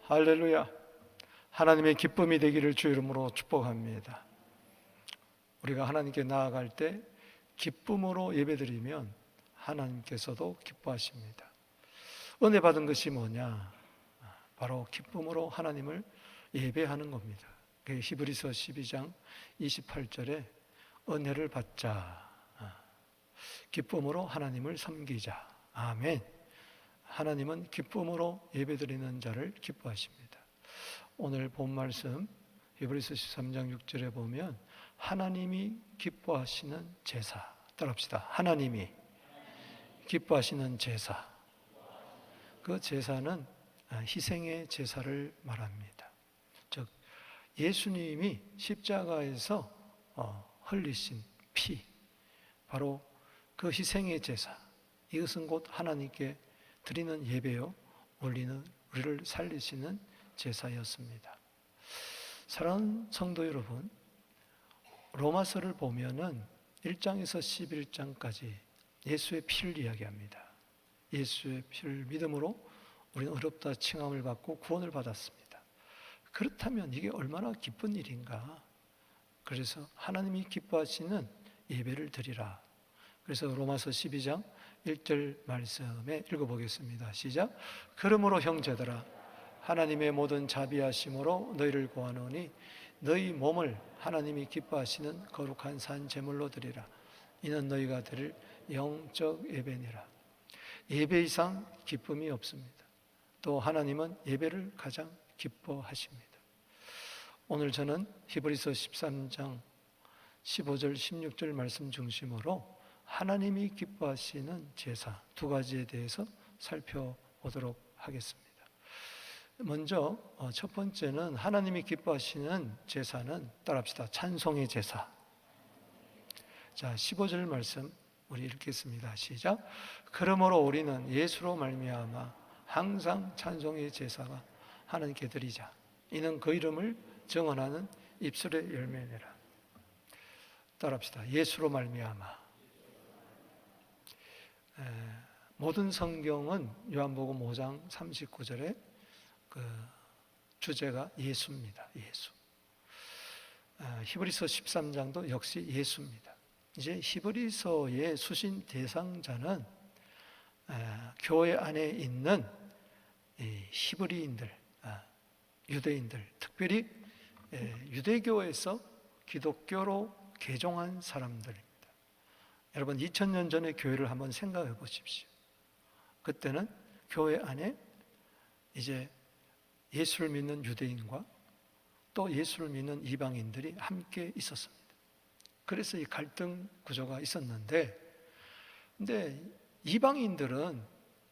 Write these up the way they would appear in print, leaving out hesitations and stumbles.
할렐루야. 하나님의 기쁨이 되기를 주 이름으로 축복합니다. 우리가 하나님께 나아갈 때 기쁨으로 예배드리면 하나님께서도 기뻐하십니다. 은혜 받은 것이 뭐냐? 바로 기쁨으로 하나님을 예배하는 겁니다. 히브리서 12장 28절에 은혜를 받자, 기쁨으로 하나님을 섬기자. 아멘. 하나님은 기쁨으로 예배드리는 자를 기뻐하십니다. 오늘 본 말씀 히브리서 13장 6절에 보면 하나님이 기뻐하시는 제사, 따라합시다. 하나님이 기뻐하시는 제사, 그 제사는 희생의 제사를 말합니다. 즉 예수님이 십자가에서 흘리신 피, 바로 그 희생의 제사, 이것은 곧 하나님께 드리는 예배요, 우리를 살리시는 제사였습니다. 사랑하는 성도 여러분, 로마서를 보면은 1장에서 11장까지 예수의 피를 이야기합니다. 예수의 피를 믿음으로 우리는 의롭다 칭함을 받고 구원을 받았습니다. 그렇다면 이게 얼마나 기쁜 일인가? 그래서 하나님이 기뻐하시는 예배를 드리라. 그래서 로마서 12장 1절 말씀에 읽어보겠습니다. 시작. 그러므로 형제들아, 하나님의 모든 자비하심으로 너희를 구하노니 너희 몸을 하나님이 기뻐하시는 거룩한 산 제물로 드리라. 이는 너희가 드릴 영적 예배니라. 예배 이상 기쁨이 없습니다. 또 하나님은 예배를 가장 기뻐하십니다. 오늘 저는 히브리서 13장 15절 16절 말씀 중심으로 하나님이 기뻐하시는 제사 두 가지에 대해서 살펴보도록 하겠습니다. 먼저 첫 번째는 하나님이 기뻐하시는 제사는, 따라합시다. 찬송의 제사. 자, 15절 말씀 우리 읽겠습니다. 시작. 그러므로 우리는 예수로 말미암아 항상 찬송의 제사가 하나님께 드리자. 이는 그 이름을 정언하는 입술의 열매니라. 따라합시다. 예수로 말미암아. 모든 성경은 요한복음 5장 39절에 그 주제가 예수입니다. 예수. 히브리서 13장도 역시 예수입니다. 이제 히브리서의 수신 대상자는 교회 안에 있는 히브리인들, 유대인들, 특별히 유대교에서 기독교로 개종한 사람들입니다. 여러분 2000년 전의 교회를 한번 생각해 보십시오. 그때는 교회 안에 이제 예수를 믿는 유대인과 또 예수를 믿는 이방인들이 함께 있었습니다. 그래서 이 갈등 구조가 있었는데, 근데 이방인들은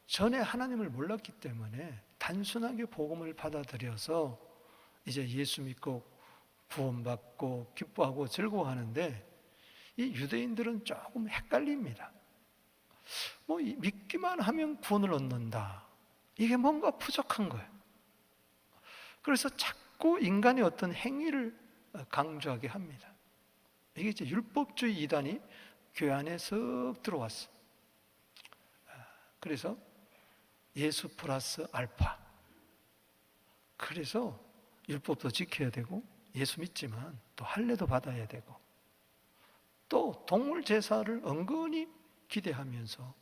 전에 하나님을 몰랐기 때문에 단순하게 복음을 받아들여서 이제 예수 믿고 구원받고 기뻐하고 즐거워하는데, 이 유대인들은 조금 헷갈립니다. 믿기만 하면 구원을 얻는다. 이게 뭔가 부족한 거예요. 그래서 자꾸 인간의 어떤 행위를 강조하게 합니다. 이게 이제 율법주의 이단이 교회 안에 쓱 들어왔어. 그래서 예수 플러스 알파. 그래서 율법도 지켜야 되고 예수 믿지만 또 할례도 받아야 되고 또 동물 제사를 은근히 기대하면서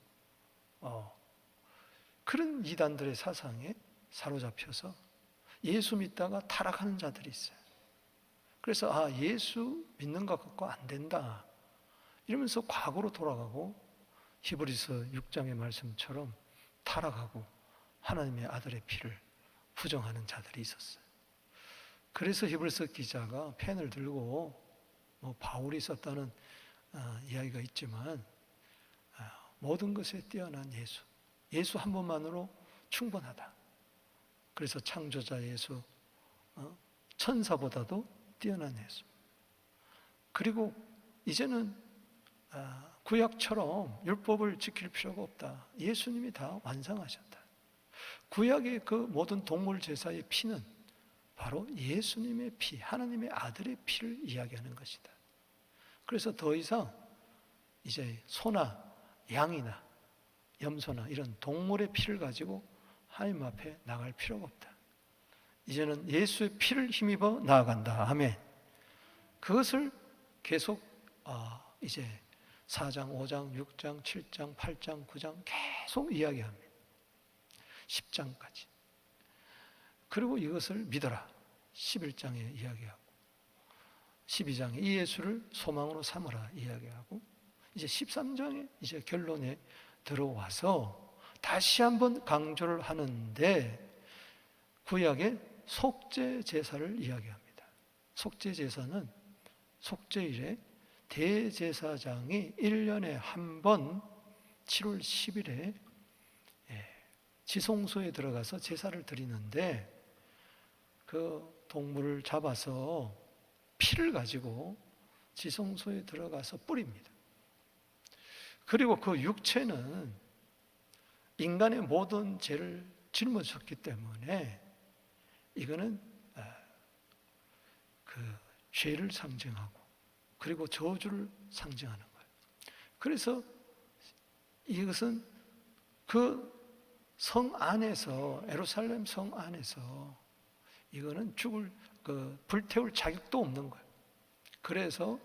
그런 이단들의 사상에 사로잡혀서 예수 믿다가 타락하는 자들이 있어요. 그래서 예수 믿는 것 갖고 안 된다 이러면서 과거로 돌아가고 히브리서 6장의 말씀처럼 타락하고 하나님의 아들의 피를 부정하는 자들이 있었어요. 그래서 히브리서 기자가 펜을 들고 바울이 썼다는 이야기가 있지만 모든 것에 뛰어난 예수 한 번만으로 충분하다. 그래서 창조자 예수, 천사보다도 뛰어난 예수. 그리고 이제는 구약처럼 율법을 지킬 필요가 없다. 예수님이 다 완성하셨다. 구약의 그 모든 동물 제사의 피는 바로 예수님의 피, 하나님의 아들의 피를 이야기하는 것이다. 그래서 더 이상 이제 소나 양이나 염소나 이런 동물의 피를 가지고 하나님 앞에 나갈 필요가 없다. 이제는 예수의 피를 힘입어 나아간다. 아멘. 그것을 계속 이제 4장, 5장, 6장, 7장, 8장, 9장 계속 이야기합니다. 10장까지. 그리고 이것을 믿어라. 11장에 이야기하고 12장에 이 예수를 소망으로 삼으라 이야기하고 이제 13장에 이제 결론에 들어와서 다시 한번 강조를 하는데 구약의 속죄 제사를 이야기합니다. 속죄 제사는 속죄일에 대제사장이 1년에 한 번 7월 10일에 지성소에 들어가서 제사를 드리는데 그 동물을 잡아서 피를 가지고 지성소에 들어가서 뿌립니다. 그리고 그 육체는 인간의 모든 죄를 짊어졌기 때문에 이거는 그 죄를 상징하고 그리고 저주를 상징하는 거예요. 그래서 이것은 그 성 안에서 예루살렘 성 안에서 이거는 불태울 자격도 없는 거예요. 그래서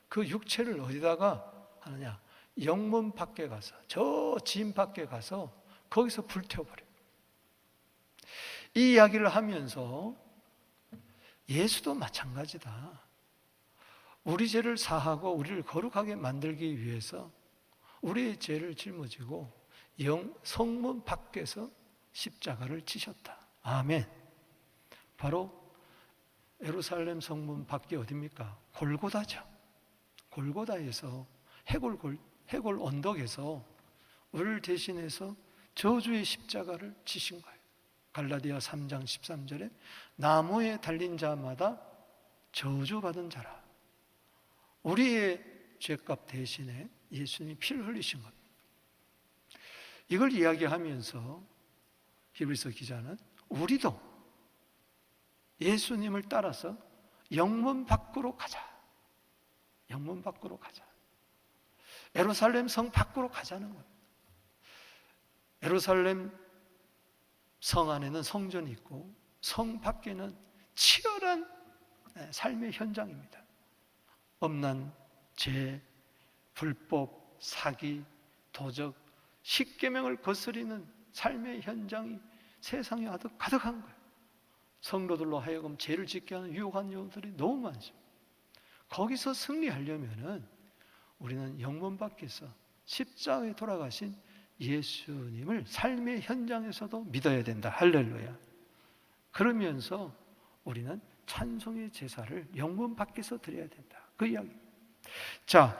그 육체를 어디다가 하느냐? 영문 밖에 가서 저 진 밖에 가서 거기서 불태워버려요. 이 이야기를 하면서 예수도 마찬가지다. 우리 죄를 사하고 우리를 거룩하게 만들기 위해서 우리의 죄를 짊어지고 성문 밖에서 십자가를 지셨다. 아멘. 바로 예루살렘 성문 밖이 어디입니까? 골고다죠. 골고다에서 해골 언덕에서 우리를 대신해서 저주의 십자가를 지신 거예요. 갈라디아 3장 13절에 나무에 달린 자마다 저주받은 자라. 우리의 죄값 대신에 예수님이 피를 흘리신 겁니다. 이걸 이야기하면서 히브리서 기자는 우리도 예수님을 따라서 영문 밖으로 가자. 영문 밖으로 가자. 예루살렘 성 밖으로 가자는 거예요. 예루살렘 성 안에는 성전이 있고 성 밖에는 치열한 삶의 현장입니다. 엄난, 죄, 불법, 사기, 도적, 십계명을 거스리는 삶의 현장이 세상에 가득한 거예요. 성도들로 하여금 죄를 짓게 하는 유혹한 요들이 너무 많습니다. 거기서 승리하려면은 우리는 영문 밖에서 십자가에 돌아가신 예수님을 삶의 현장에서도 믿어야 된다. 할렐루야. 그러면서 우리는 찬송의 제사를 영문 밖에서 드려야 된다. 그 이야기. 자,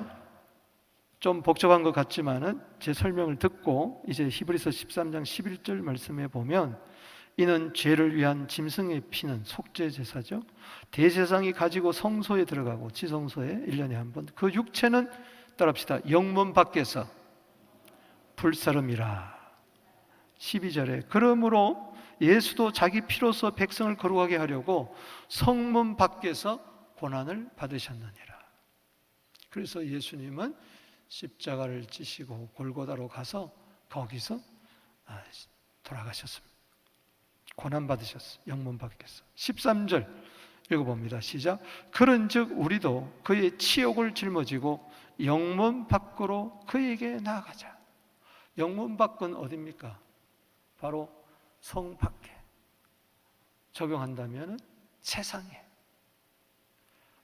좀 복잡한 것 같지만은 제 설명을 듣고 이제 히브리서 13장 11절 말씀에 보면 이는 죄를 위한 짐승의 피는 속죄 제사죠. 대제사장이 가지고 성소에 들어가고 지성소에 1년에 한 번 그 육체는 따라합시다. 영문 밖에서 불사름이라. 12절에 그러므로 예수도 자기 피로서 백성을 거룩하게 하려고 성문 밖에서 고난을 받으셨느니라. 그래서 예수님은 십자가를 지시고 골고다로 가서 거기서 돌아가셨습니다. 고난 받으셨어요. 영문 밖에서. 13절 읽어봅니다. 시작. 그런즉 우리도 그의 치욕을 짊어지고 영문 밖으로 그에게 나아가자. 영문 밖은 어디입니까? 바로 성 밖에. 적용한다면 세상에.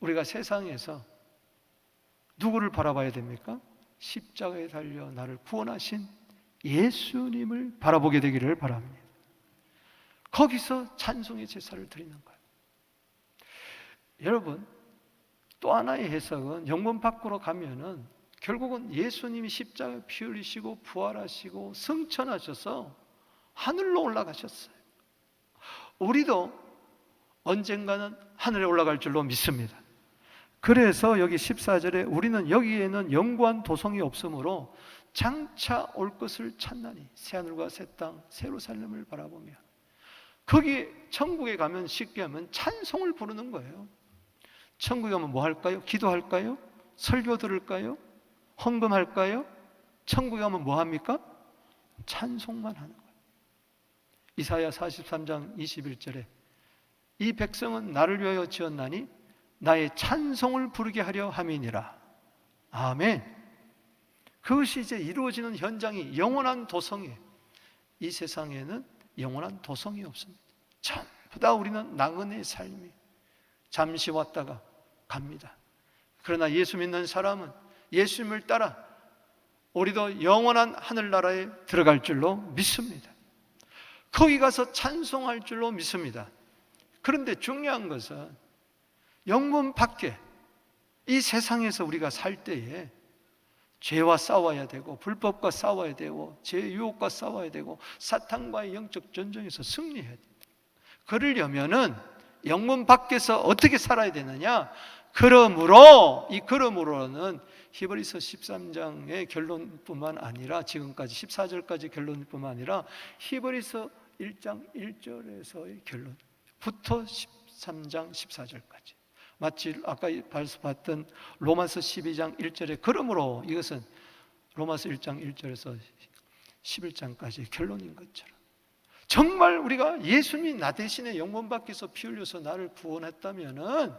우리가 세상에서 누구를 바라봐야 됩니까? 십자가에 달려 나를 구원하신 예수님을 바라보게 되기를 바랍니다. 거기서 찬송의 제사를 드리는 거예요. 여러분, 또 하나의 해석은 영문 밖으로 가면은 결국은 예수님이 십자가에 피 흘리시고 부활하시고 승천하셔서 하늘로 올라가셨어요. 우리도 언젠가는 하늘에 올라갈 줄로 믿습니다. 그래서 여기 14절에 우리는 여기에는 영구한 도성이 없으므로 장차 올 것을 찾나니 새하늘과 새 땅 새로 살림을 바라보며 거기 천국에 가면 쉽게 하면 찬송을 부르는 거예요. 천국에 가면 뭐 할까요? 기도할까요? 설교 들을까요? 헌금할까요? 천국에 가면 뭐 합니까? 찬송만 하는 거예요. 이사야 43장 21절에 이 백성은 나를 위하여 지었나니 나의 찬송을 부르게 하려 함이니라. 아멘. 그것이 이제 이루어지는 현장이 영원한 도성이에요. 이 세상에는 영원한 도성이 없습니다. 전부 다 우리는 나그네의 삶이 잠시 왔다가 갑니다. 그러나 예수 믿는 사람은 예수님을 따라 우리도 영원한 하늘나라에 들어갈 줄로 믿습니다. 거기 가서 찬송할 줄로 믿습니다. 그런데 중요한 것은 영문 밖에 이 세상에서 우리가 살 때에 죄와 싸워야 되고 불법과 싸워야 되고 죄의 유혹과 싸워야 되고 사탄과의 영적 전쟁에서 승리해야 됩니다. 그러려면은 영문 밖에서 어떻게 살아야 되느냐? 그러므로는 히브리서 13장의 결론뿐만 아니라 지금까지 14절까지 결론뿐만 아니라 히브리서 1장 1절에서의 결론부터 13장 14절까지, 마치 아까 봤던 로마서 12장 1절에 그러므로, 이것은 로마서 1장 1절에서 11장까지의 결론인 것처럼 정말 우리가 예수님이 나 대신에 영문 밖에서 피 흘려서 나를 구원했다면은,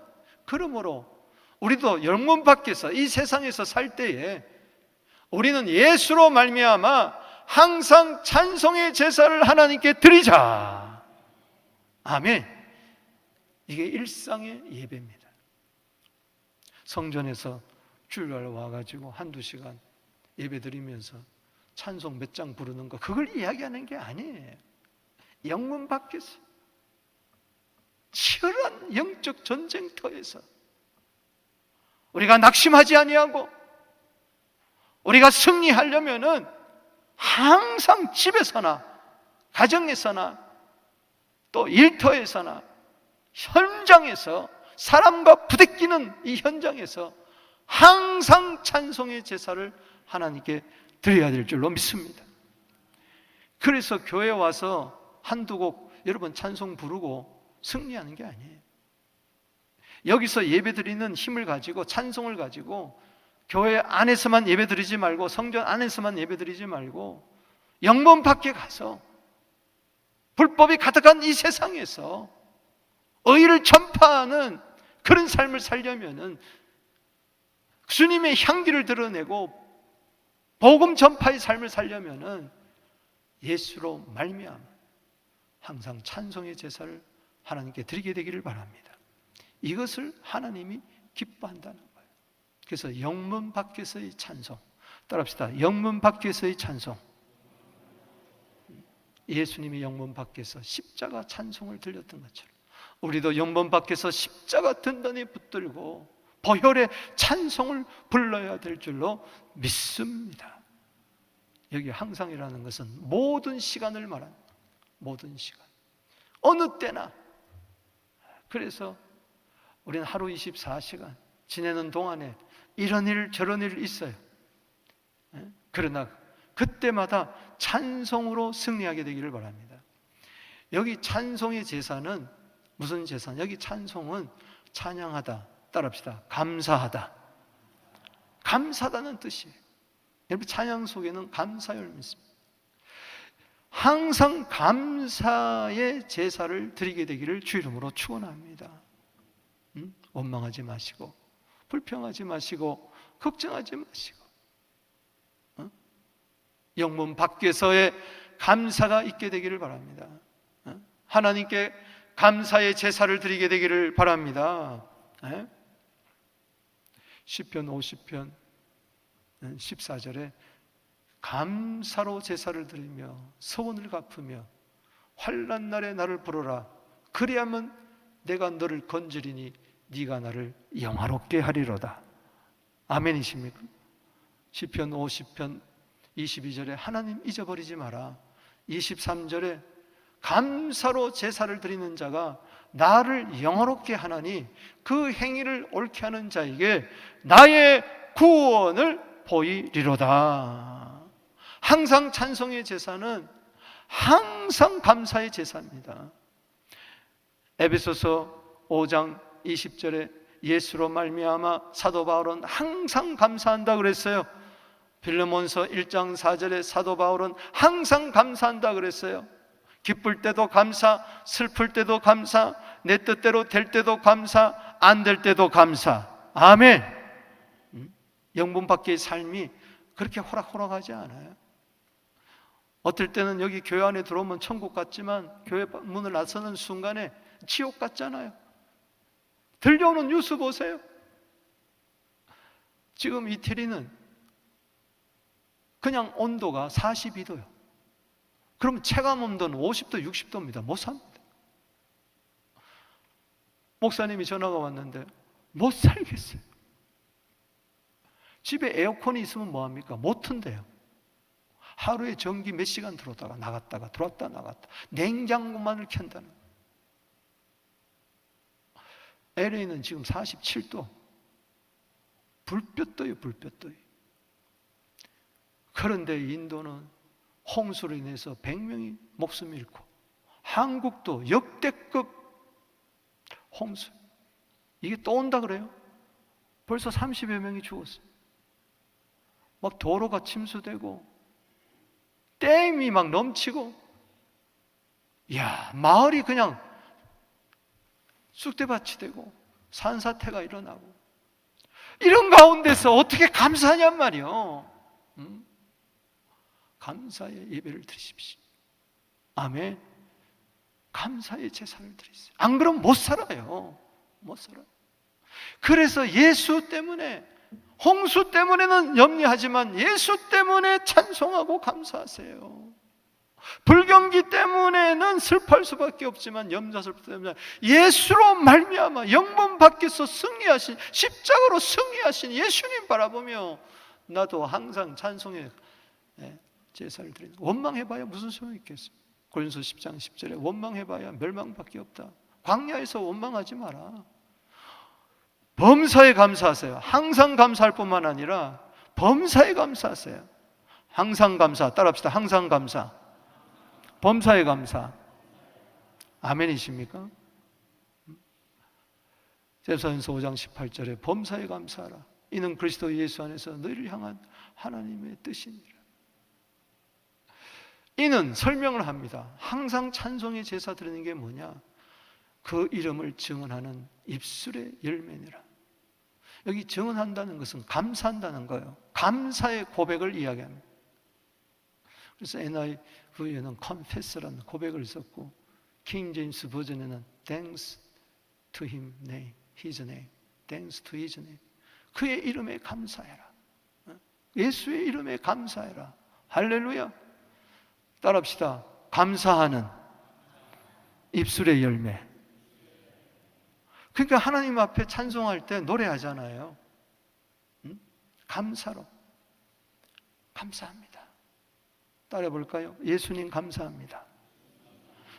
그러므로 우리도 영문 밖에서 이 세상에서 살 때에 우리는 예수로 말미암아 항상 찬송의 제사를 하나님께 드리자. 아멘. 이게 일상의 예배입니다. 성전에서 주일날 와가지고 한두 시간 예배 드리면서 찬송 몇 장 부르는 거, 그걸 이야기하는 게 아니에요. 영문 밖에서 치열한 영적 전쟁터에서 우리가 낙심하지 아니하고 우리가 승리하려면은 항상 집에서나 가정에서나 또 일터에서나 현장에서, 사람과 부대끼는 이 현장에서 항상 찬송의 제사를 하나님께 드려야 될 줄로 믿습니다. 그래서 교회 와서 한두 곡 여러분 찬송 부르고 승리하는 게 아니에요. 여기서 예배 드리는 힘을 가지고, 찬송을 가지고 교회 안에서만 예배 드리지 말고, 성전 안에서만 예배 드리지 말고 영문 밖에 가서 불법이 가득한 이 세상에서 의를 전파하는 그런 삶을 살려면은, 주님의 향기를 드러내고 복음 전파의 삶을 살려면은 예수로 말미암아 항상 찬송의 제사를 하나님께 드리게 되기를 바랍니다. 이것을 하나님이 기뻐한다는 거예요. 그래서 영문 밖에서의 찬송, 따라합시다. 영문 밖에서의 찬송. 예수님이 영문 밖에서 십자가 찬송을 들렸던 것처럼 우리도 영문 밖에서 십자가 든든히 붙들고 보혈의 찬송을 불러야 될 줄로 믿습니다. 여기 항상이라는 것은 모든 시간을 말합니다. 모든 시간, 어느 때나. 그래서 우리는 하루 24시간 지내는 동안에 이런 일 저런 일 있어요. 그러나 그때마다 찬송으로 승리하게 되기를 바랍니다. 여기 찬송의 제사는 무슨 제사? 여기 찬송은 찬양하다, 따라합시다. 감사하다. 감사하다는 뜻이에요. 여러분, 찬양 속에는 감사의 의미가 있습니다. 항상 감사의 제사를 드리게 되기를 주 이름으로 축원합니다. 원망하지 마시고, 불평하지 마시고, 걱정하지 마시고, 영문 밖에서의 감사가 있게 되기를 바랍니다. 하나님께 감사의 제사를 드리게 되기를 바랍니다. 시편 50편 14절에 감사로 제사를 드리며 서원을 갚으며 환난 날에 나를 부르라. 그리하면 내가 너를 건지리니 네가 나를 영화롭게 하리로다. 아멘이십니까? 시편 50편 22절에 하나님 잊어버리지 마라. 23절에 감사로 제사를 드리는 자가 나를 영화롭게 하나니 그 행위를 옳게 하는 자에게 나의 구원을 보이리로다. 항상 찬송의 제사는 항상 감사의 제사입니다. 에베소서 5장 20절에 예수로 말미암아 사도 바울은 항상 감사한다 그랬어요. 빌레몬서 1장 4절에 사도 바울은 항상 감사한다 그랬어요. 기쁠 때도 감사, 슬플 때도 감사, 내 뜻대로 될 때도 감사, 안 될 때도 감사. 아멘. 영분 밖의 삶이 그렇게 호락호락하지 않아요. 어떨 때는 여기 교회 안에 들어오면 천국 같지만 교회 문을 나서는 순간에 지옥 같잖아요. 들려오는 뉴스 보세요. 지금 이태리는 그냥 온도가 42도요. 그럼 체감 온도는 50도, 60도입니다. 못 삽니다. 목사님이 전화가 왔는데 못 살겠어요. 집에 에어컨이 있으면 뭐합니까? 못 튼대요. 하루에 전기 몇 시간 들어오다가 나갔다가 들어왔다 나갔다. 냉장고만을 켠다는 거예요. LA는 지금 47도. 불볕 떠요, 불볕 떠요. 그런데 인도는 홍수로 인해서 100명이 목숨 잃고, 한국도 역대급 홍수. 이게 또 온다 그래요? 벌써 30여 명이 죽었어요. 막 도로가 침수되고 댐이 막 넘치고, 이야, 마을이 그냥 쑥대밭이 되고 산사태가 일어나고, 이런 가운데서 어떻게 감사하냔 말이요. 감사의 예배를 드리십시오. 아멘. 감사의 제사를 드리세요. 안 그러면 못 살아요. 못 살아요. 그래서 예수 때문에, 홍수 때문에는 염려하지만 예수 때문에 찬송하고 감사하세요. 불경기 때문에는 슬퍼할 수밖에 없지만 염려스럽기 때문에 예수로 말미암아 영문 밖에서 승리하신, 십자가로 승리하신 예수님 바라보며 나도 항상 찬송의 제사를 드리는. 원망해봐야 무슨 소용이 있겠어요? 고린도서 10장 10절에 원망해봐야 멸망밖에 없다. 광야에서 원망하지 마라. 범사에 감사하세요. 항상 감사할 뿐만 아니라 범사에 감사하세요. 항상 감사, 따라합시다. 항상 감사, 범사에 감사. 아멘이십니까? 에베소서 5장 18절에 범사에 감사하라. 이는 그리스도 예수 안에서 너희를 향한 하나님의 뜻이니라. 이는 설명을 합니다. 항상 찬송의 제사 드리는 게 뭐냐? 그 이름을 증언하는 입술의 열매니라. 여기 증언한다는 것은 감사한다는 거예요. 감사의 고백을 이야기합니다. 그래서 NIV에는 confess라는 고백을 썼고, 킹 제임스 버전에는 thanks to him name, his name, thanks to his name. 그의 이름에 감사해라. 예수의 이름에 감사해라. 할렐루야. 따라합시다. 감사하는 입술의 열매. 그러니까 하나님 앞에 찬송할 때 노래하잖아요. 감사로. 감사합니다. 따라해 볼까요? 예수님 감사합니다.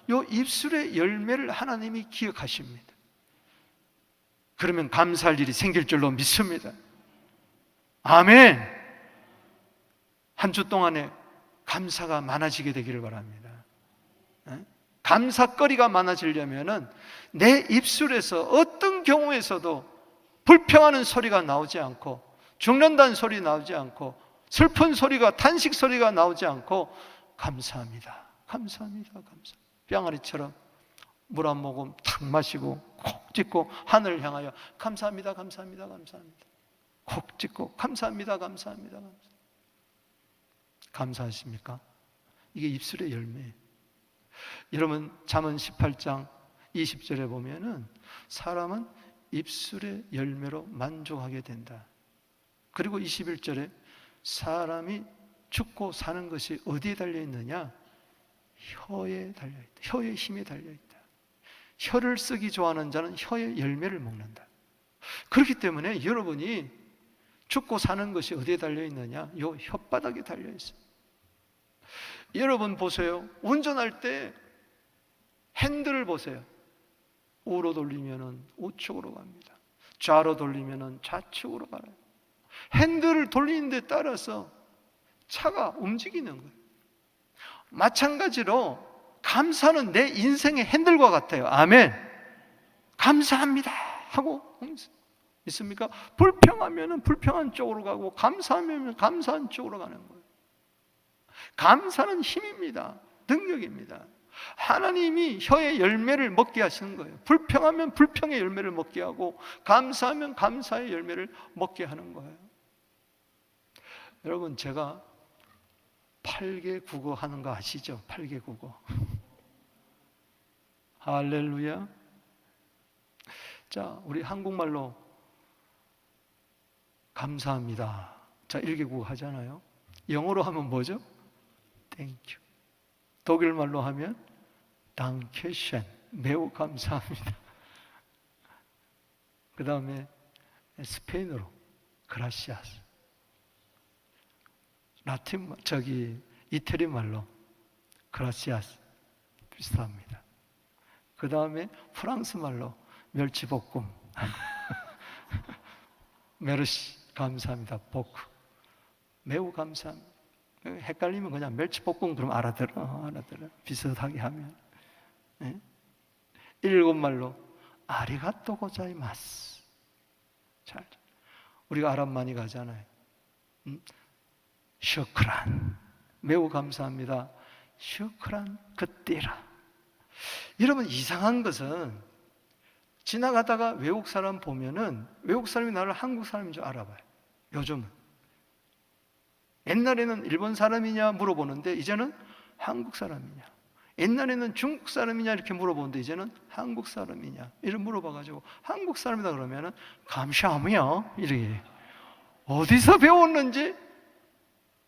요 입술의 열매를 하나님이 기억하십니다. 그러면 감사할 일이 생길 줄로 믿습니다. 아멘. 한 주 동안에 감사가 많아지게 되기를 바랍니다. 감사거리가 많아지려면 내 입술에서 어떤 경우에서도 불평하는 소리가 나오지 않고, 죽는다는 소리 나오지 않고, 슬픈 소리가, 탄식 소리가 나오지 않고, 감사합니다, 감사합니다, 감사. 뿅아리처럼 물 한 모금 탁 마시고 콕 찢고 하늘을 향하여 감사합니다, 감사합니다, 감사합니다. 콕 찢고 감사합니다, 감사합니다, 감사합니다. 감사하십니까? 이게 입술의 열매예요. 여러분 잠언 18장 20절에 보면은 사람은 입술의 열매로 만족하게 된다. 그리고 21절에 사람이 죽고 사는 것이 어디에 달려있느냐? 혀에 달려있다. 혀의 힘에 달려있다. 혀를 쓰기 좋아하는 자는 혀의 열매를 먹는다. 그렇기 때문에 여러분이 죽고 사는 것이 어디에 달려있느냐? 요 혓바닥에 달려있어요. 여러분 보세요. 운전할 때 핸들을 보세요. 우로 돌리면 우측으로 갑니다. 좌로 돌리면 좌측으로 가요. 핸들을 돌리는 데 따라서 차가 움직이는 거예요. 마찬가지로 감사는 내 인생의 핸들과 같아요. 아멘. 감사합니다 하고 있습니까? 불평하면 불평한 쪽으로 가고, 감사하면 감사한 쪽으로 가는 거예요. 감사는 힘입니다. 능력입니다. 하나님이 혀의 열매를 먹게 하시는 거예요. 불평하면 불평의 열매를 먹게 하고 감사하면 감사의 열매를 먹게 하는 거예요. 여러분, 제가 8개 국어 하는 거 아시죠? 8개 국어. 할렐루야. 자, 우리 한국말로 감사합니다. 자, 1개 국어 하잖아요. 영어로 하면 뭐죠? Thank you. 독일말로 하면 Dankeschön. 매우 감사합니다. 그 다음에 스페인어로 Gracias. 라틴, 이태리 말로 Gracias. 비슷합니다. 그 다음에 프랑스 말로 멸치볶음. 메르시. 감사합니다. 보크. 매우 감사합니다. 헷갈리면 그냥 멸치볶음 그럼 알아들어. 비슷하게 하면. 네? 7말로 아리가또 고자이마스. 잘. 우리가 아랍 많이 가잖아요. 슈크란. 매우 감사합니다. 슈크란 그띠라. 여러분, 이상한 것은 지나가다가 외국 사람 보면은 외국 사람이 나를 한국 사람인 줄 알아봐요. 요즘은. 옛날에는 일본 사람이냐 물어보는데 이제는 한국 사람이냐. 옛날에는 중국 사람이냐 이렇게 물어보는데 이제는 한국 사람이냐 이렇게 물어봐가지고 한국 사람이다 그러면은 감사하며 이렇게. 어디서 배웠는지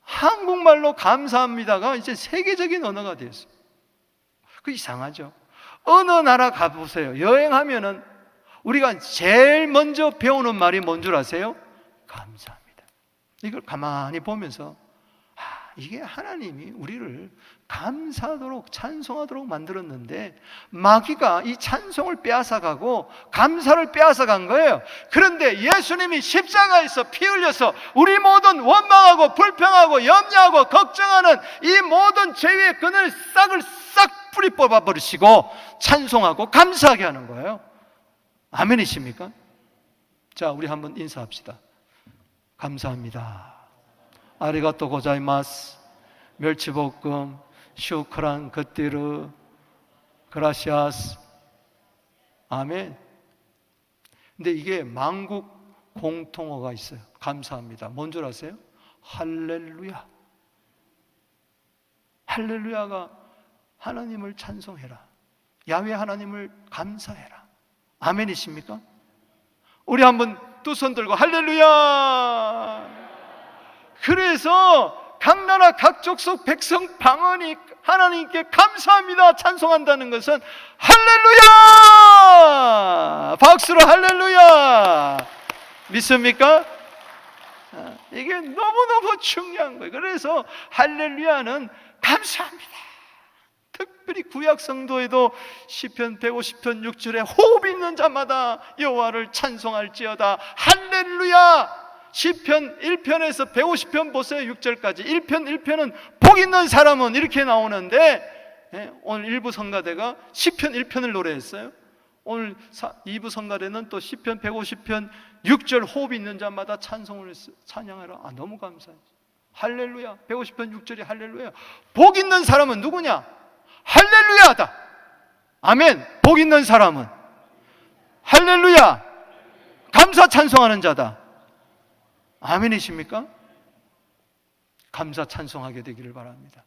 한국말로 감사합니다가 이제 세계적인 언어가 됐어요. 그 이상하죠. 어느 나라 가보세요. 여행하면은 우리가 제일 먼저 배우는 말이 뭔 줄 아세요? 감사합니다. 이걸 가만히 보면서 이게 하나님이 우리를 감사하도록 찬송하도록 만들었는데 마귀가 이 찬송을 빼앗아가고 감사를 빼앗아간 거예요. 그런데 예수님이 십자가에서 피 흘려서 우리 모든 원망하고 불평하고 염려하고 걱정하는 이 모든 죄의 끈을 싹을 싹 뿌리 뽑아버리시고 찬송하고 감사하게 하는 거예요. 아멘이십니까? 자, 우리 한번 인사합시다. 감사합니다. 아리가또 고자이마스. 멸치볶음. 슈크란 그띠르. 그라시아스. 아멘. 근데 이게 만국 공통어가 있어요. 감사합니다. 뭔 줄 아세요? 할렐루야. 할렐루야가 하나님을 찬송해라. 야훼 하나님을 감사해라. 아멘이십니까? 우리 한번 두 손 들고 할렐루야. 그래서 각 나라 각 족속 백성 방언이 하나님께 감사합니다 찬송한다는 것은 할렐루야. 박수로 할렐루야. 믿습니까? 이게 너무너무 중요한 거예요. 그래서 할렐루야는 감사합니다. 특별히 구약 성도에도 시편 150편 6절에 호흡 있는 자마다 여호와를 찬송할지어다. 할렐루야. 시편 1편에서 150편 보세요. 6절까지 1편 1편은 복 있는 사람은 이렇게 나오는데 오늘 일부 성가대가 시편 1편을 노래했어요. 오늘 2부 성가대는 또 시편 150편 6절 호흡 있는 자마다 찬송을 찬양하라. 너무 감사해요. 할렐루야. 150편 6절이 할렐루야. 복 있는 사람은 누구냐? 할렐루야다. 아멘. 복 있는 사람은 할렐루야. 감사 찬송하는 자다. 아멘이십니까? 감사 찬송하게 되기를 바랍니다.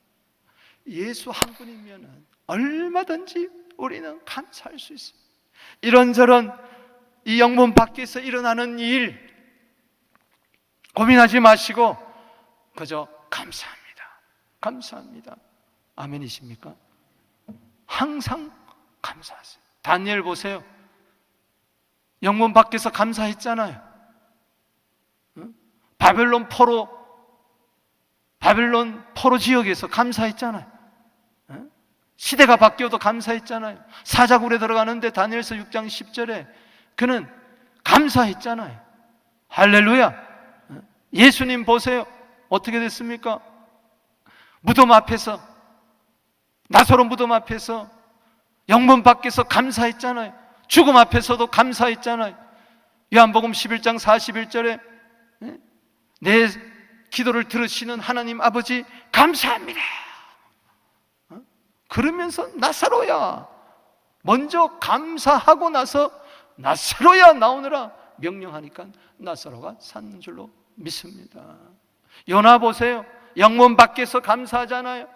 예수 한 분이면 얼마든지 우리는 감사할 수 있습니다. 이런저런 이 영문 밖에서 일어나는 일 고민하지 마시고 그저 감사합니다. 감사합니다. 아멘이십니까? 항상 감사하세요. 다니엘 보세요. 영문 밖에서 감사했잖아요. 바벨론 포로 지역에서 감사했잖아요. 시대가 바뀌어도 감사했잖아요. 사자굴에 들어가는데 다니엘서 6장 10절에 그는 감사했잖아요. 할렐루야. 예수님 보세요. 어떻게 됐습니까? 무덤 앞에서, 나사로 무덤 앞에서, 영문 밖에서 감사했잖아요. 죽음 앞에서도 감사했잖아요. 요한복음 11장 41절에 내 기도를 들으시는 하나님 아버지 감사합니다. 그러면서 나사로야, 먼저 감사하고 나서 나사로야 나오느라 명령하니까 나사로가 사는 줄로 믿습니다. 요나 보세요. 영문 밖에서 감사하잖아요.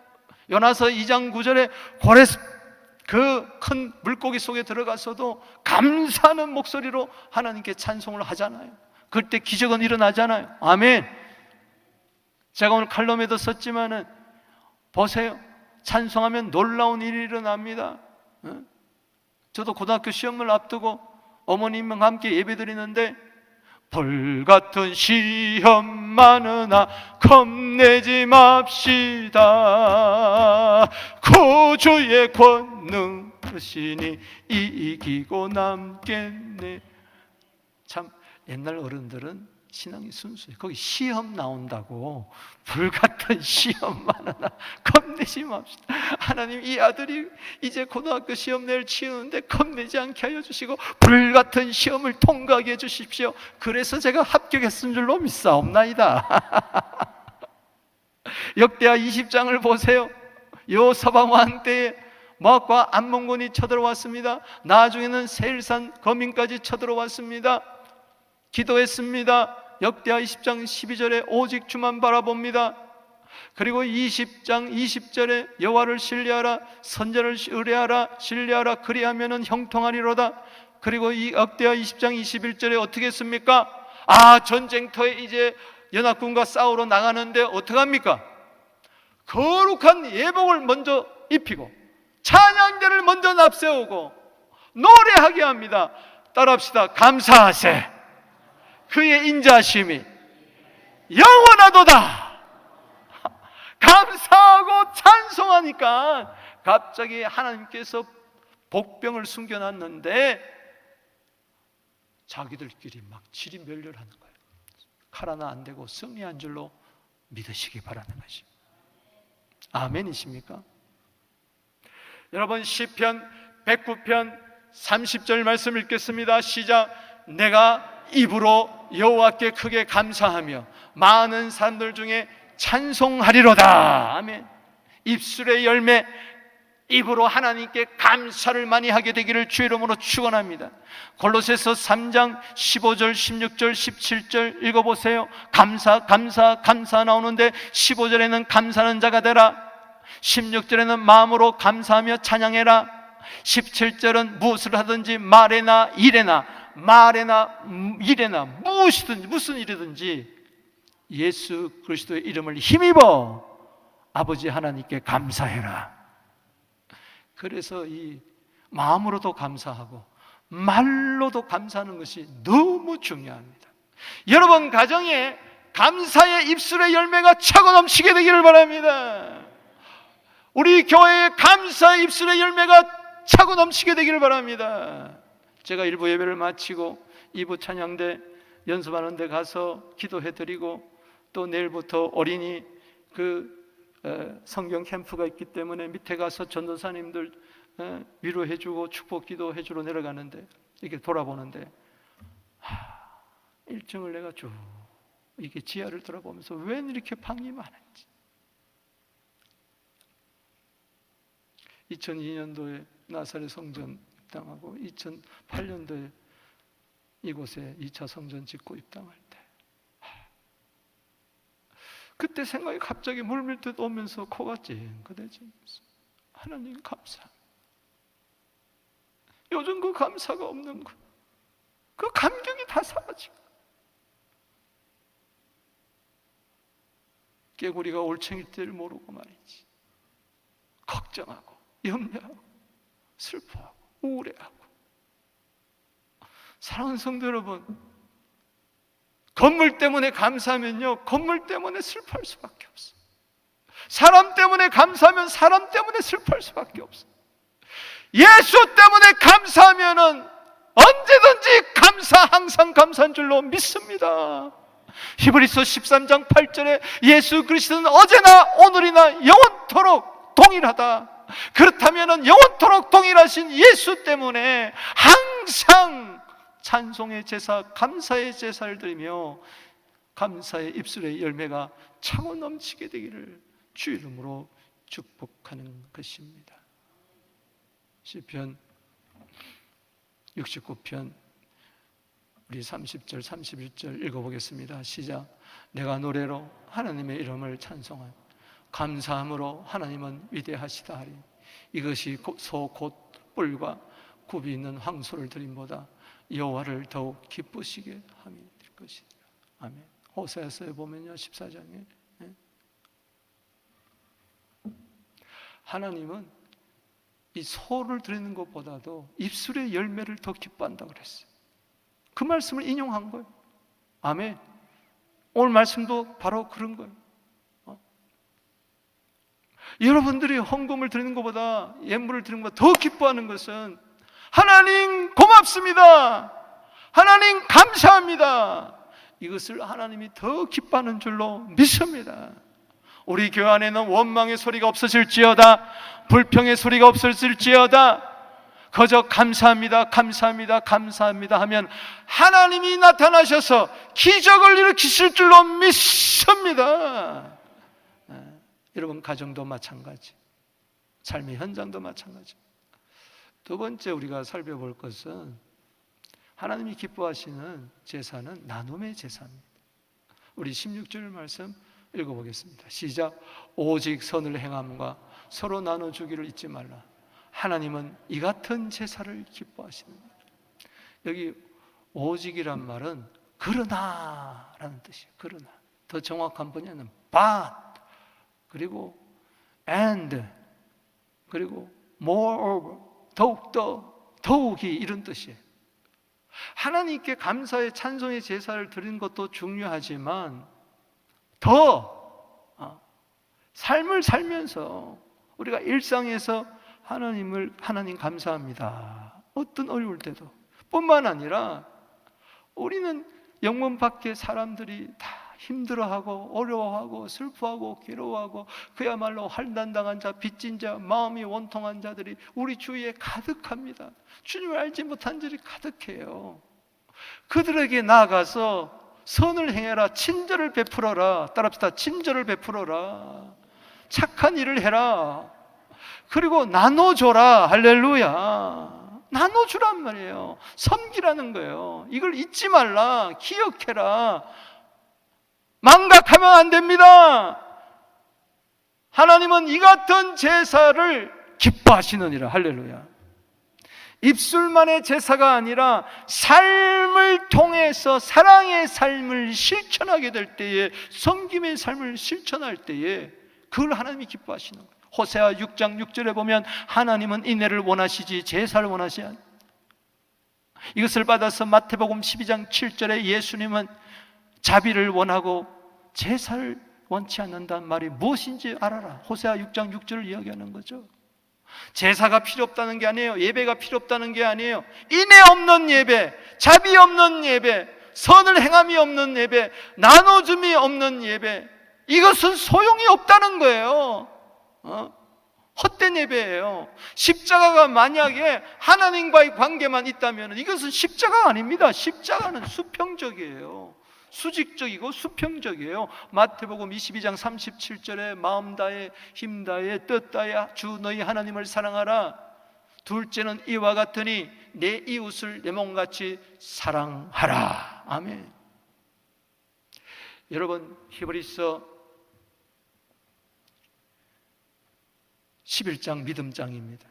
요나서 2장 9절에 고래 그 큰 물고기 속에 들어가서도 감사하는 목소리로 하나님께 찬송을 하잖아요. 그때 기적은 일어나잖아요. 아멘. 제가 오늘 칼럼에도 썼지만은 보세요. 찬송하면 놀라운 일이 일어납니다. 저도 고등학교 시험을 앞두고 어머님과 함께 예배드리는데 불같은 시험 많으나 겁내지 맙시다. 구주의 권능 크시니 이기고 남겠네. 참 옛날 어른들은 신앙이 순수해. 거기 시험 나온다고. 불같은 시험 많으나 겁내지 맙시다. 하나님, 이 아들이 이제 고등학교 시험 내일 치우는데 겁내지 않게 하여 주시고 불같은 시험을 통과하게 해 주십시오. 그래서 제가 합격했은 줄로 믿사옵나이다. 역대하 20장을 보세요. 여호사밧 왕 때에 모압과 암몬군이 쳐들어왔습니다. 나중에는 세일산 거민까지 쳐들어왔습니다. 기도했습니다. 역대하 20장 12절에 오직 주만 바라봅니다. 그리고 20장 20절에 여호와를 신뢰하라, 선지자를 의뢰하라, 신뢰하라, 그리하면은 형통하리로다. 그리고 이 역대하 20장 21절에 어떻게 했습니까? 전쟁터에 이제 연합군과 싸우러 나가는데 어떡합니까? 거룩한 예복을 먼저 입히고 찬양대를 먼저 납세우고 노래하게 합니다. 따라합시다. 감사하세. 그의 인자하심이 영원하도다. 감사하고 찬송하니까 갑자기 하나님께서 복병을 숨겨놨는데 자기들끼리 막 지리멸렬하는 거예요. 칼 하나 안 대고 승리한 줄로 믿으시기 바라는 것입니다. 아멘이십니까? 여러분, 시편 109편 30절 말씀 읽겠습니다. 시작. 내가 입으로 여호와께 크게 감사하며 많은 사람들 중에 찬송하리로다. 아멘. 입술의 열매, 입으로 하나님께 감사를 많이 하게 되기를 주의 이름으로 축원합니다. 골로새서 3장 15절, 16절, 17절 읽어보세요. 감사, 감사, 감사 나오는데 15절에는 감사하는 자가 되라. 16절에는 마음으로 감사하며 찬양해라. 17절은 무엇을 하든지 말에나 일에나 무엇이든지 무슨 일이든지 예수 그리스도의 이름을 힘입어 아버지 하나님께 감사해라. 그래서 이 마음으로도 감사하고 말로도 감사하는 것이 너무 중요합니다. 여러분 가정에 감사의 입술의 열매가 차고 넘치게 되기를 바랍니다. 우리 교회에 감사의 입술의 열매가 차고 넘치게 되기를 바랍니다. 제가 1부 예배를 마치고 2부 찬양대 연습하는 데 가서 기도해드리고 또 내일부터 어린이 성경 캠프가 있기 때문에 밑에 가서 전도사님들 위로해주고 축복 기도해주러 내려가는데 이렇게 돌아보는데 1층을 내가 쭉 이게 지하를 돌아보면서 웬 이렇게 방이 많은지. 2002년도에 나사렛 성전 입당하고 2008년도에 이곳에 2차 성전 짓고 입당할 때 그때 생각이 갑자기 물밀듯 오면서 코가 찡긋해지면서 하나님 감사합니다. 요즘 그 감사가 없는 거, 그 감격이 다 사라지고 깨구리가 올챙일 때를 모르고 말이지 걱정하고 염려하고 슬퍼하고 우울해하고. 사랑하는 성도 여러분, 건물 때문에 감사하면요 건물 때문에 슬퍼할 수밖에 없어. 사람 때문에 감사하면 사람 때문에 슬퍼할 수밖에 없어. 예수 때문에 감사하면은 언제든지 항상 감사한 줄로 믿습니다. 히브리서 13장 8절에 예수 그리스도는 어제나 오늘이나 영원토록 동일하다. 그렇다면 영원토록 동일하신 예수 때문에 항상 찬송의 제사, 감사의 제사를 드리며 감사의 입술의 열매가 차고 넘치게 되기를 주 이름으로 축복하는 것입니다. 시편 69편 우리 30절 31절 읽어보겠습니다. 시작. 내가 노래로 하나님의 이름을 찬송하며 감사함으로 하나님은 위대하시다 하리. 이것이 소 곧 뿔과 굽이 있는 황소를 드림보다 여호와를 더욱 기쁘시게 함이 될 것이라. 아멘. 호세아서에 보면요 14장에 하나님은 이 소를 드리는 것보다도 입술의 열매를 더 기뻐한다고 그랬어요. 그 말씀을 인용한 거예요. 아멘. 오늘 말씀도 바로 그런 거예요. 여러분들이 헌금을 드리는 것보다 예물을 드리는 것보다 더 기뻐하는 것은 하나님 고맙습니다, 하나님 감사합니다, 이것을 하나님이 더 기뻐하는 줄로 믿습니다. 우리 교회 안에는 원망의 소리가 없어질지어다, 불평의 소리가 없어질지어다, 그저 감사합니다, 감사합니다, 감사합니다 하면 하나님이 나타나셔서 기적을 일으키실 줄로 믿습니다. 여러분 가정도 마찬가지, 삶의 현장도 마찬가지. 두 번째 우리가 살펴볼 것은 하나님이 기뻐하시는 제사는 나눔의 제사입니다. 우리 16절 말씀 읽어보겠습니다. 시작. 오직 선을 행함과 서로 나눠주기를 잊지 말라. 하나님은 이 같은 제사를 기뻐하시느니라. 여기 오직이란 말은 그러나 라는 뜻이에요. 그러나. 더 정확한 번역은 but, 그리고 and, 그리고 moreover, 더욱더, 더욱이, 이런 뜻이에요. 하나님께 감사의 찬송의 제사를 드리는 것도 중요하지만 더 삶을 살면서 우리가 일상에서 하나님 감사합니다, 어떤 어려울 때도 뿐만 아니라 우리는 영문 밖에 사람들이 다 힘들어하고 어려워하고 슬퍼하고 괴로워하고 그야말로 환난당한 자, 빚진 자, 마음이 원통한 자들이 우리 주위에 가득합니다. 주님을 알지 못한 자들이 가득해요. 그들에게 나아가서 선을 행해라, 친절을 베풀어라. 따라합시다. 친절을 베풀어라. 착한 일을 해라. 그리고 나눠줘라. 할렐루야. 나눠주란 말이에요. 섬기라는 거예요. 이걸 잊지 말라. 기억해라. 망각하면 안 됩니다. 하나님은 이 같은 제사를 기뻐하시느니라. 할렐루야. 입술만의 제사가 아니라 삶을 통해서 사랑의 삶을 실천하게 될 때에, 섬김의 삶을 실천할 때에 그걸 하나님이 기뻐하시는 거예요. 호세아 6장 6절에 보면 하나님은 인애를 원하시지 제사를 원하시 않. 이것을 받아서 마태복음 12장 7절에 예수님은 자비를 원하고 제사를 원치 않는다는 말이 무엇인지 알아라. 호세아 6장 6절을 이야기하는 거죠. 제사가 필요 없다는 게 아니에요. 예배가 필요 없다는 게 아니에요. 인애 없는 예배, 자비 없는 예배, 선을 행함이 없는 예배, 나눠줌이 없는 예배, 이것은 소용이 없다는 거예요. 헛된 예배예요. 십자가가 만약에 하나님과의 관계만 있다면 이것은 십자가가 아닙니다. 십자가는 수평적이에요. 수직적이고 수평적이에요. 마태복음 22장 37절에 마음 다해 힘 다해 뜻 다해 주 너희 하나님을 사랑하라. 둘째는 이와 같으니 내 이웃을 내 몸같이 사랑하라. 아멘. 여러분, 히브리서 11장 믿음장입니다.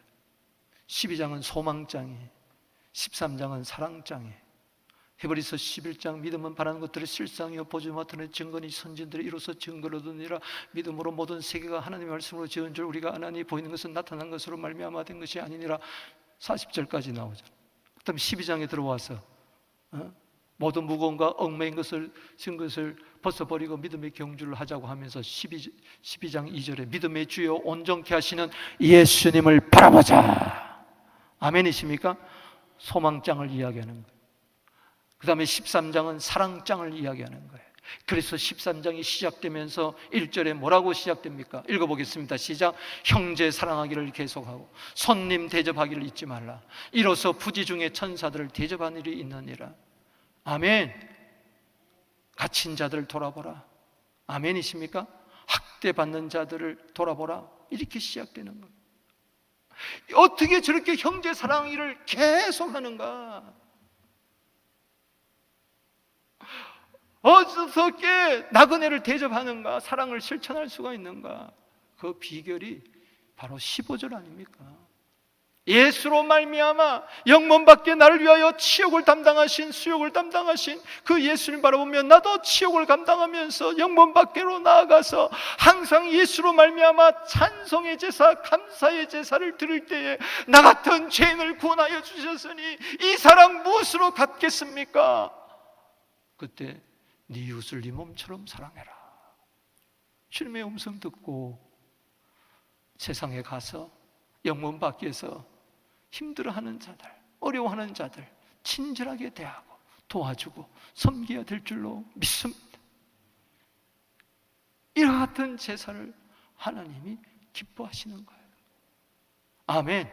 12장은 소망장이에요. 13장은 사랑장이에요. 히브리서 11장 믿음은 바라는 것들을 실상이요 보지 못하는 증거니 선진들이 이로써 증거를 얻으니라. 믿음으로 모든 세계가 하나님의 말씀으로 지은 줄 우리가 아나니 보이는 것은 나타난 것으로 말미암아 된 것이 아니니라. 40절까지 나오죠. 그 다음에 12장에 들어와서 모든 무거움과 얽매인 것을 쓴 것을 벗어버리고 믿음의 경주를 하자고 하면서 12장 2절에 믿음의 주요 온전케 하시는 예수님을 바라보자. 아멘이십니까? 소망장을 이야기하는 거예요. 그 다음에 13장은 사랑장을 이야기하는 거예요. 그래서 13장이 시작되면서 1절에 뭐라고 시작됩니까? 읽어보겠습니다. 시작. 형제 사랑하기를 계속하고 손님 대접하기를 잊지 말라. 이로써 부지 중에 천사들을 대접하는 일이 있느니라. 아멘. 갇힌 자들을 돌아보라. 아멘이십니까? 학대받는 자들을 돌아보라. 이렇게 시작되는 겁니다. 어떻게 저렇게 형제 사랑 일을 계속 하는가? 어떻게 나그네를 대접하는가? 사랑을 실천할 수가 있는가? 그 비결이 바로 15절 아닙니까? 예수로 말미암아 영문 밖에 나를 위하여 치욕을 담당하신, 수욕을 담당하신 그 예수를 바라보며 나도 치욕을 감당하면서 영문 밖으로 나아가서 항상 예수로 말미암아 찬송의 제사, 감사의 제사를 드릴 때에 나 같은 죄인을 구원하여 주셨으니 이 사랑 무엇으로 갚겠습니까? 그때 네 이웃을 네 몸처럼 사랑해라. 주님의 음성 듣고 세상에 가서 영문 밖에서 힘들어하는 자들, 어려워하는 자들 친절하게 대하고 도와주고 섬겨야 될 줄로 믿습니다. 이와 같은 제사를 하나님이 기뻐하시는 거예요. 아멘.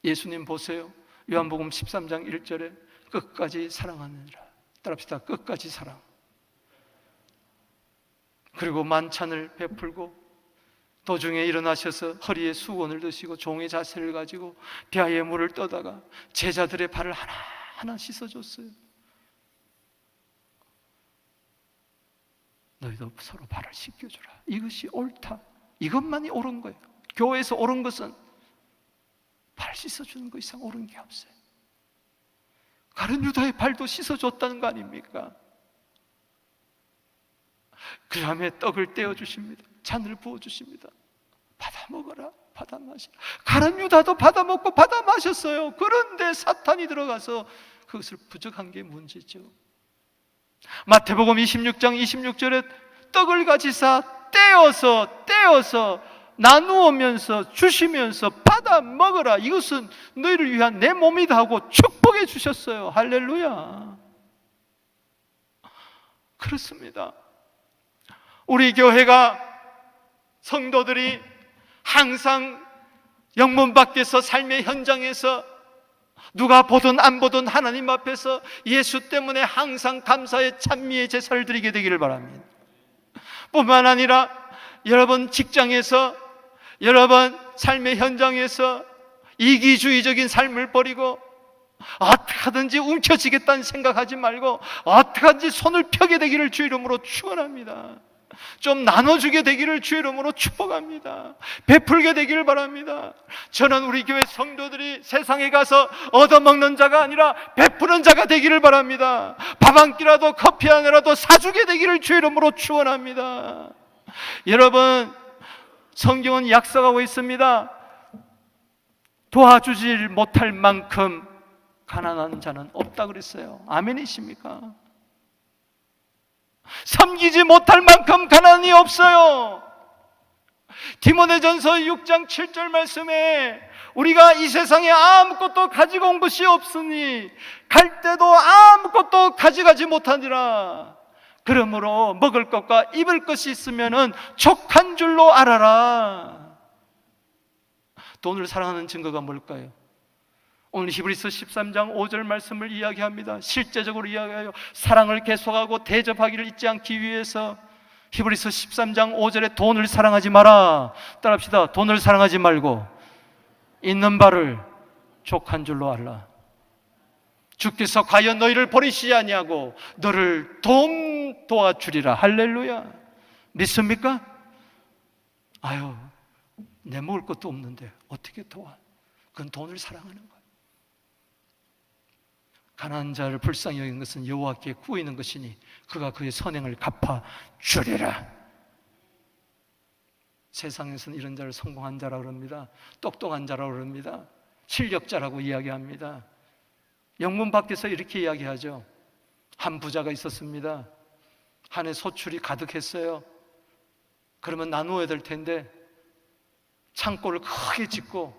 예수님 보세요. 요한복음 13장 1절에 끝까지 사랑하느니라. 따라합시다. 끝까지 사랑. 그리고 만찬을 베풀고 도중에 일어나셔서 허리에 수건을 드시고 종의 자세를 가지고 벼에 물을 떠다가 제자들의 발을 하나하나 씻어줬어요. 너희도 서로 발을 씻겨주라. 이것이 옳다. 이것만이 옳은 거예요. 교회에서 옳은 것은 발 씻어주는 것 이상 옳은 게 없어요. 가룟 유다의 발도 씻어줬다는 거 아닙니까? 그 다음에 떡을 떼어주십니다. 잔을 부어주십니다. 받아 먹어라, 받아 마시라. 가룟 유다도 받아 먹고 받아 마셨어요. 그런데 사탄이 들어가서 그것을 부정한 게 문제죠. 마태복음 26장 26절에 떡을 가지사 떼어서 나누면서 주시면서 받아 먹어라. 이것은 너희를 위한 내 몸이다 하고 축복해 주셨어요. 할렐루야. 그렇습니다. 우리 교회가 성도들이 항상 영문 밖에서 삶의 현장에서 누가 보든 안 보든 하나님 앞에서 예수 때문에 항상 감사의 찬미의 제사를 드리게 되기를 바랍니다. 뿐만 아니라 여러분 직장에서, 여러분 삶의 현장에서 이기주의적인 삶을 버리고 어떻게 하든지 움켜쥐겠다는 생각하지 말고 어떻게 하든지 손을 펴게 되기를 주 이름으로 축원합니다. 좀 나눠주게 되기를 주 이름으로 축복합니다. 베풀게 되기를 바랍니다. 저는 우리 교회 성도들이 세상에 가서 얻어먹는 자가 아니라 베푸는 자가 되기를 바랍니다. 밥 한 끼라도 커피 하나라도 사주게 되기를 주 이름으로 축원합니다. 여러분, 성경은 약속하고 있습니다. 도와주질 못할 만큼 가난한 자는 없다 그랬어요. 아멘이십니까? 섬기지 못할 만큼 가난이 없어요. 디모데전서 6장 7절 말씀에 우리가 이 세상에 아무것도 가지고 온 것이 없으니 갈 때도 아무것도 가져가지 못하니라. 그러므로 먹을 것과 입을 것이 있으면 족한 줄로 알아라. 돈을 사랑하는 증거가 뭘까요? 오늘 히브리서 13장 5절 말씀을 이야기합니다. 실제적으로 이야기하여 사랑을 계속하고 대접하기를 잊지 않기 위해서 히브리서 13장 5절에 돈을 사랑하지 마라. 따라합시다. 돈을 사랑하지 말고 있는 바를 족한 줄로 알라. 주께서 과연 너희를 버리시지 아니하고 너를 도와주리라. 할렐루야. 믿습니까? 아유, 내 먹을 것도 없는데 어떻게 도와? 그건 돈을 사랑하는 거야. 가난한 자를 불쌍히 여기는 것은 여호와께 구이는 것이니 그가 그의 선행을 갚아 주리라. 세상에서는 이런 자를 성공한 자라고 그럽니다. 똑똑한 자라고 그럽니다. 실력자라고 이야기합니다. 영문 밖에서 이렇게 이야기하죠. 한 부자가 있었습니다. 한 해 소출이 가득했어요. 그러면 나누어야 될 텐데 창고를 크게 짓고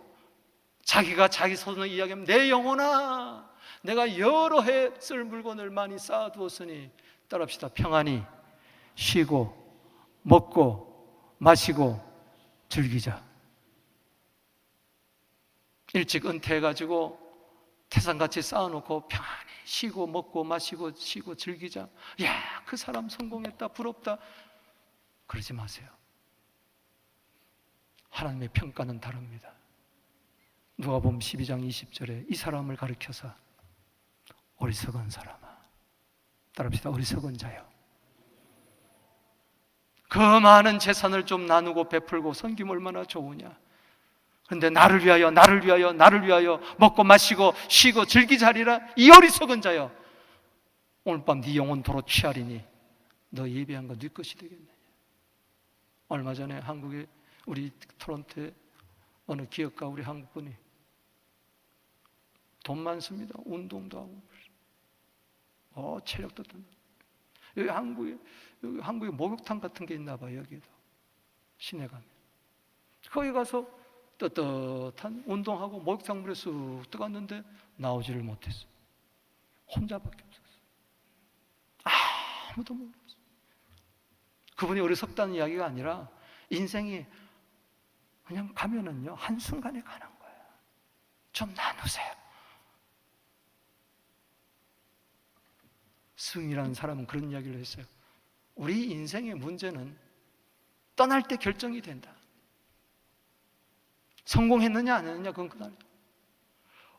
자기가 자기 손으로 이야기하면 내 영혼아, 내가 여러 해 쓸 물건을 많이 쌓아두었으니 따라합시다. 평안히 쉬고 먹고 마시고 즐기자. 일찍 은퇴해가지고 태산같이 쌓아놓고 평안히 쉬고 먹고 마시고 쉬고 즐기자. 야, 그 사람 성공했다, 부럽다. 그러지 마세요. 하나님의 평가는 다릅니다. 누가복음 12장 20절에 이 사람을 가리켜서 어리석은 사람아, 따라합시다. 어리석은 자요, 그 많은 재산을 좀 나누고 베풀고 섬기면 얼마나 좋으냐. 그런데 나를 위하여 나를 위하여 나를 위하여 먹고 마시고 쉬고 즐기자리라, 이 어리석은 자여, 오늘 밤 네 영혼 도로 취하리니 너 예배한 거 네 것이 되겠느냐. 얼마 전에 한국에 우리 토론토에 어느 기업가 우리 한국분이 돈 많습니다. 운동도 하고 체력도 든다. 여기 한국에 목욕탕 같은 게 있나 봐요. 여기도 시내 가면 거기 가서 떳떳한 운동하고 목욕탕 물에 쑥 들어갔는데 나오지를 못했어. 혼자밖에 없었어. 아무도 몰랐어. 그분이 어리석다는 이야기가 아니라 인생이 그냥 가면은요 한순간에 가는 거예요. 좀 나누세요. 승이라는 사람은 그런 이야기를 했어요. 우리 인생의 문제는 떠날 때 결정이 된다. 성공했느냐 안 했느냐 그건 그날이다.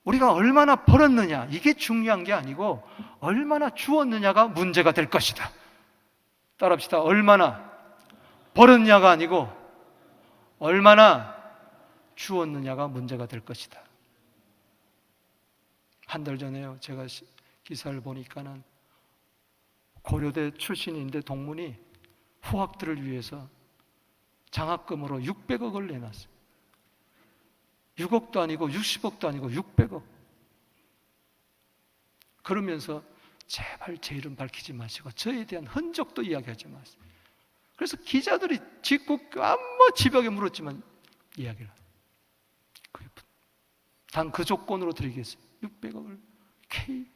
우리가 얼마나 벌었느냐 이게 중요한 게 아니고 얼마나 주었느냐가 문제가 될 것이다. 따라합시다. 얼마나 벌었냐가 아니고 얼마나 주었느냐가 문제가 될 것이다. 한 달 전에요, 제가 기사를 보니까는 고려대 출신인데 동문이 후학들을 위해서 장학금으로 600억을 내놨어요. 6억도 아니고 60억도 아니고 600억. 그러면서 제발 제 이름 밝히지 마시고 저에 대한 흔적도 이야기하지 마세요. 그래서 기자들이 짓고 아무 집약에 물었지만 이야기를 단 그 조건으로 드리겠어요. 600억을 K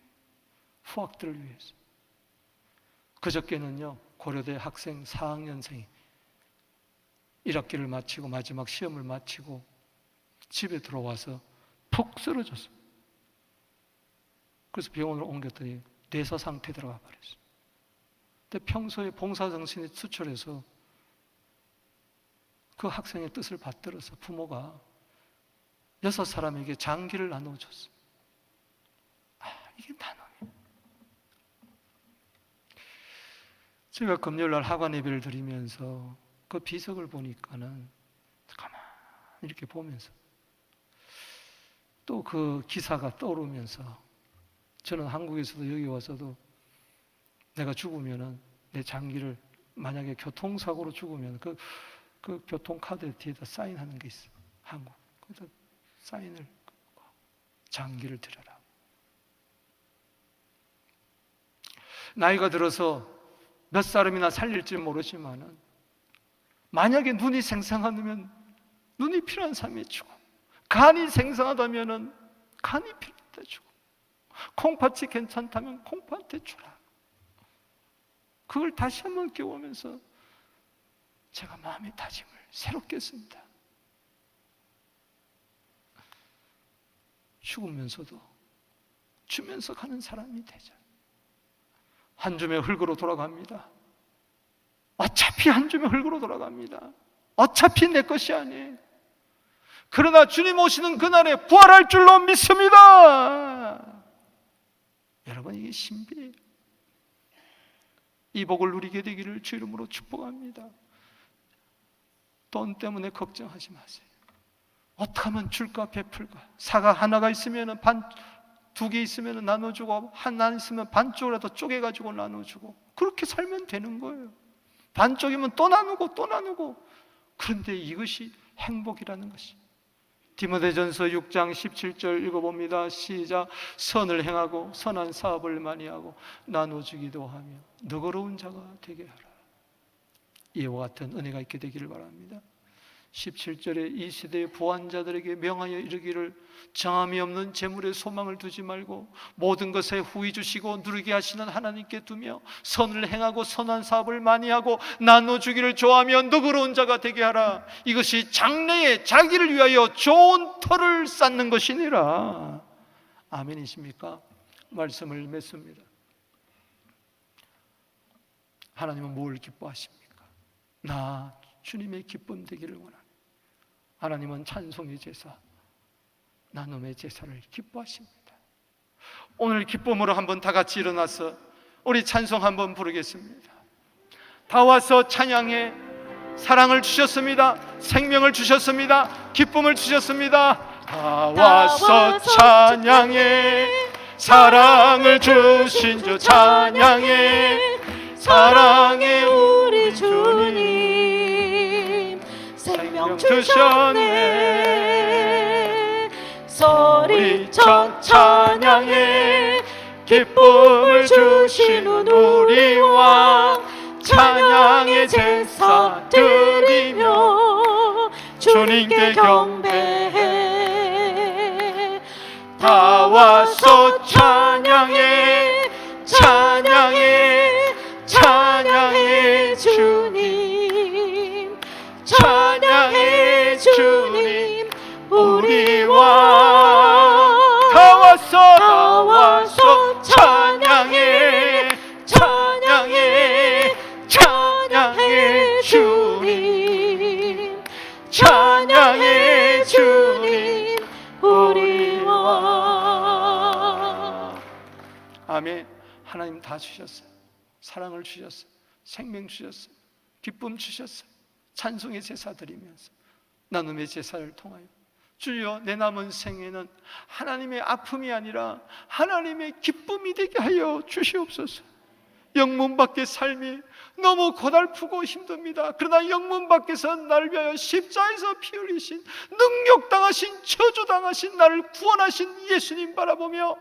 후학들을 위해서. 그저께는요 고려대 학생 4학년생이 1학기를 마치고 마지막 시험을 마치고 집에 들어와서 푹 쓰러졌어요. 그래서 병원으로 옮겼더니 뇌사 상태 들어가 버렸어요. 근데 평소에 봉사정신에 수출해서 그 학생의 뜻을 받들어서 부모가 6사람에게 장기를 나눠줬어요. 이게 나눔이에요. 제가 금요일날 하관 예배를 드리면서 그 비석을 보니까는 가만히 이렇게 보면서 또 그 기사가 떠오르면서 저는 한국에서도 여기 와서도 내가 죽으면은 내 장기를 만약에 교통사고로 죽으면 그 교통카드 뒤에다 사인하는 게 있어. 한국. 그래서 사인을 장기를 드려라. 나이가 들어서 몇 사람이나 살릴지 모르지만은 만약에 눈이 생생하다면 눈이 필요한 사람이 주고, 간이 생생하다면은 간이 필요할 때 주고, 콩팥이 괜찮다면 콩팥한테 주라. 그걸 다시 한번 깨우면서 제가 마음의 다짐을 새롭게 했습니다. 죽으면서도 주면서 가는 사람이 되자. 한 줌의 흙으로 돌아갑니다. 어차피 한 줌의 흙으로 돌아갑니다. 어차피 내 것이 아니에요. 그러나 주님 오시는 그날에 부활할 줄로 믿습니다. 여러분, 이게 신비예요. 이 복을 누리게 되기를 주 이름으로 축복합니다. 돈 때문에 걱정하지 마세요. 어떻게 하면 줄까 베풀까? 사과 하나가 있으면 두 개 있으면 나눠주고, 하나 있으면 반쪽이라도 쪼개가지고 나눠주고, 그렇게 살면 되는 거예요. 반쪽이면 또 나누고 또 나누고. 그런데 이것이 행복이라는 것이. 디모데전서 6장 17절 읽어봅니다. 시작. 선을 행하고 선한 사업을 많이 하고 나눠주기도 하며 너그러운 자가 되게 하라. 이와 같은 은혜가 있게 되기를 바랍니다. 17절에 이 시대의 부한자들에게 명하여 이르기를 정함이 없는 재물에 소망을 두지 말고 모든 것에 후히 주시고 누리게 하시는 하나님께 두며 선을 행하고 선한 사업을 많이 하고 나눠주기를 좋아하며 너그러운 자가 되게 하라. 이것이 장래에 자기를 위하여 좋은 터를 쌓는 것이니라. 아멘이십니까? 말씀을 맺습니다. 하나님은 뭘 기뻐하십니까? 나 주님의 기쁨 되기를 원합니다. 하나님은 찬송의 제사, 나눔의 제사를 기뻐하십니다. 오늘 기쁨으로 한번 다 같이 일어나서 우리 찬송 한번 부르겠습니다. 다 와서 찬양해. 사랑을 주셨습니다. 생명을 주셨습니다. 기쁨을 주셨습니다. 다 와서 찬양해. 사랑을 주신 주 찬양해. 사랑해 우리 주님. 생명 주셨네. 소리쳐 찬양해. 기쁨을 주시는 우리 왕. 찬양의 제사 드리며 주님께 경배해. 다 와서 찬양해. 찬양해. 찬양해 주님. 찬양해 주님 우리 왕. 다 와서 찬양해. 찬양해. 찬양해 주님. 찬양해 주님 우리 왕. 아멘. 하나님 다 주셨어요. 사랑을 주셨어요. 생명 주셨어요. 기쁨 주셨어요. 찬송의 제사 드리면서 나눔의 제사를 통하여 주여 내 남은 생에는 하나님의 아픔이 아니라 하나님의 기쁨이 되게 하여 주시옵소서. 영문 밖의 삶이 너무 고달프고 힘듭니다. 그러나 영문 밖에서 나를 위하여 십자에서 피 흘리신, 능욕당하신, 저주당하신, 나를 구원하신 예수님 바라보며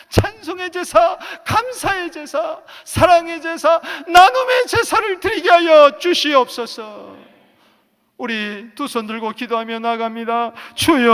찬송의 제사, 감사의 제사, 사랑의 제사, 나눔의 제사를 드리게 하여 주시옵소서. 우리 두 손 들고 기도하며 나갑니다. 주여